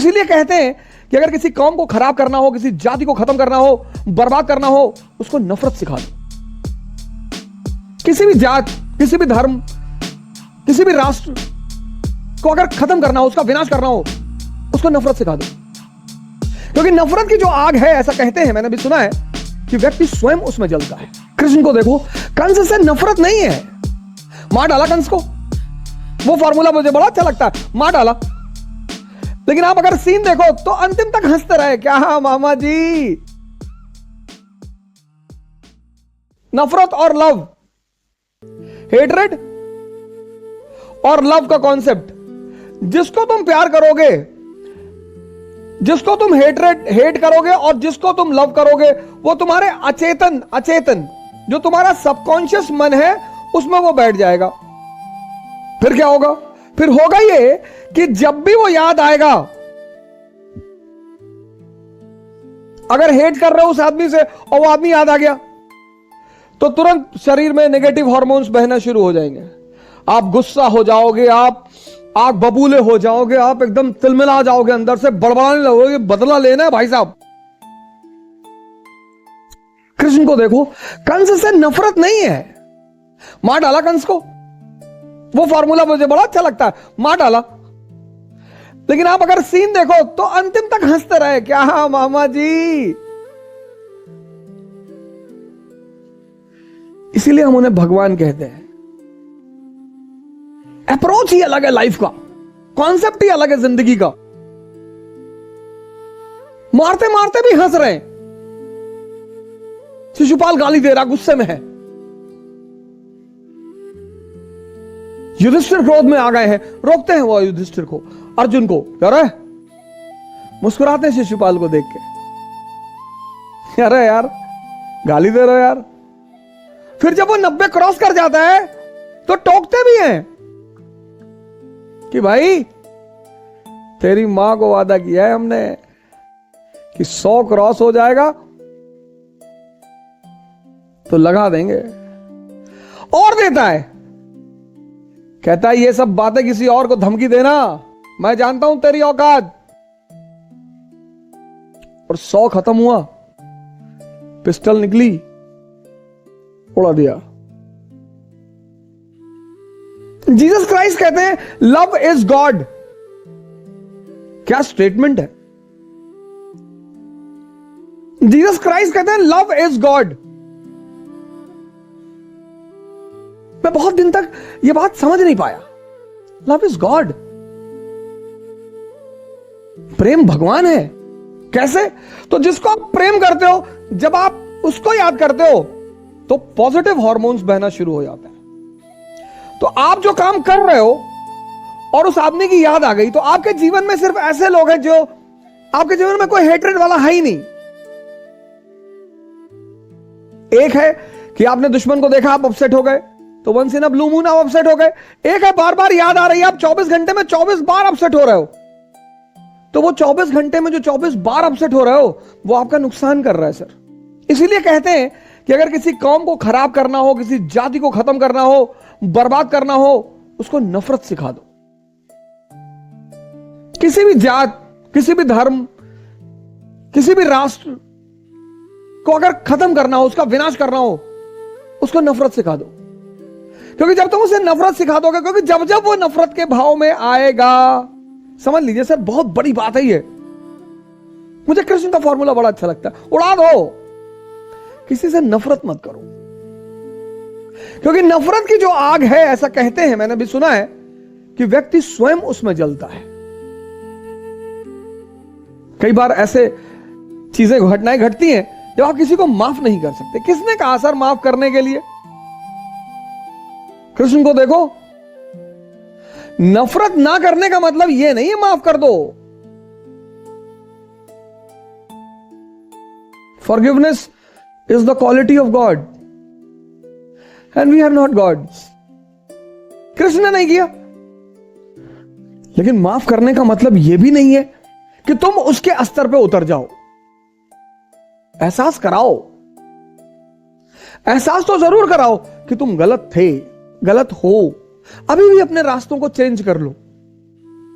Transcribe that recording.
इसीलिए कहते हैं कि अगर किसी कौम को खराब करना हो, किसी जाति को खत्म करना हो, बर्बाद करना हो, उसको नफरत सिखा दो। किसी भी जात, किसी भी धर्म, किसी भी राष्ट्र को अगर खत्म करना हो, उसका विनाश करना हो, उसको नफरत सिखा दो। क्योंकि नफरत की जो आग है, ऐसा कहते हैं, मैंने भी सुना है, कि व्यक्ति स्वयं उसमें जलता है। कृष्ण को देखो, कंस से नफरत नहीं है, मार डाला कंस को। वो फॉर्मूला मुझे बड़ा अच्छा लगता है, मार डाला। लेकिन आप अगर सीन देखो तो अंतिम तक हंसते रहे। क्या मामा जी? नफरत और लव, हेटरेड और लव का कॉन्सेप्ट, जिसको तुम प्यार करोगे, जिसको तुम हेट करोगे और जिसको तुम लव करोगे, वो तुम्हारे अचेतन जो तुम्हारा सबकॉन्शियस मन है उसमें वो बैठ जाएगा। फिर क्या होगा? फिर होगा ये कि जब भी वो याद आएगा, अगर हेट कर रहे हो उस आदमी से और वो आदमी याद आ गया, तो तुरंत शरीर में नेगेटिव हार्मोन्स बहना शुरू हो जाएंगे। आप गुस्सा हो जाओगे, आप आग बबूले हो जाओगे, आप एकदम तिलमिला जाओगे, अंदर से बड़बड़ाने लगोगे, बदला लेना है भाई साहब। कृष्ण को देखो, कंस से नफरत नहीं है, मार डाला कंस को। वो फॉर्मूला मुझे बड़ा अच्छा लगता है, मार डाला। लेकिन आप अगर सीन देखो तो अंतिम तक हंसते रहे। क्या मामा जी? इसीलिए हम उन्हें भगवान कहते हैं। अप्रोच ही अलग है लाइफ का, कॉन्सेप्ट ही अलग है जिंदगी का। मारते मारते भी हंस रहे हैं। शिशुपाल गाली दे रहा, गुस्से में है। युधिष्ठिर क्रोध में आ गए हैं, रोकते हैं वो युधिष्ठिर को, अर्जुन को। कह रहे मुस्कुराते हैं शिशुपाल को देख के। अरे यार, गाली दे रहे हो यार। फिर जब वो 90 क्रॉस कर जाता है तो टोकते भी हैं कि भाई तेरी मां को वादा किया है हमने कि 100 क्रॉस हो जाएगा तो लगा देंगे। और देता है, कहता है ये सब बातें किसी और को धमकी देना, मैं जानता हूं तेरी औकात। और 100 खत्म हुआ, पिस्टल निकली, उड़ा दिया। जीसस क्राइस्ट कहते हैं लव इज गॉड। क्या स्टेटमेंट है! जीसस क्राइस्ट कहते हैं लव इज गॉड। मैं बहुत दिन तक यह बात समझ नहीं पाया। लव इज गॉड, प्रेम भगवान है। कैसे? तो जिसको आप प्रेम करते हो, जब आप उसको याद करते हो तो पॉजिटिव हार्मोन्स बहना शुरू हो जाते हैं। तो आप जो काम कर रहे हो और उस आदमी की याद आ गई, तो आपके जीवन में सिर्फ ऐसे लोग हैं जो आपके जीवन में कोई हेट्रेड वाला है ही नहीं। एक है कि आपने दुश्मन को देखा, आप अपसेट हो गए, तो once in a blue moon आप अपसेट हो गए। एक है बार बार याद आ रही है, आप 24 घंटे में 24 बार अपसेट हो रहे हो, तो वो 24 घंटे में जो 24 बार अपसेट हो रहे हो वो आपका नुकसान कर रहा है सर। इसीलिए कहते हैं कि अगर किसी कौम को खराब करना हो, किसी जाति को खत्म करना हो, बर्बाद करना हो, उसको नफरत सिखा दो। किसी भी जात, किसी भी धर्म, किसी भी राष्ट्र को अगर खत्म करना हो, उसका विनाश करना हो, उसको नफरत सिखा दो। क्योंकि जब तुम उसे नफरत सिखा दोगे, क्योंकि जब जब वो नफरत के भाव में आएगा, समझ लीजिए सर, बहुत बड़ी बात है ये। मुझे कृष्ण का फॉर्मूला बड़ा अच्छा लगता है, उड़ा दो, किसी से नफरत मत करो। क्योंकि नफरत की जो आग है, ऐसा कहते हैं, मैंने भी सुना है, कि व्यक्ति स्वयं उसमें जलता है। कई बार ऐसे चीजें, घटनाएं घटती हैं जब आप किसी को माफ नहीं कर सकते। किसने कहा सर माफ करने के लिए? कृष्ण को देखो, नफरत ना करने का मतलब यह नहीं है माफ कर दो। Forgiveness is the quality of God and we are not gods। Krishna ने नहीं किया। लेकिन माफ करने का मतलब यह भी नहीं है कि तुम उसके स्तर पे उतर जाओ। एहसास कराओ, एहसास तो जरूर कराओ कि तुम गलत थे, गलत हो, अभी भी अपने रास्तों को चेंज कर लो।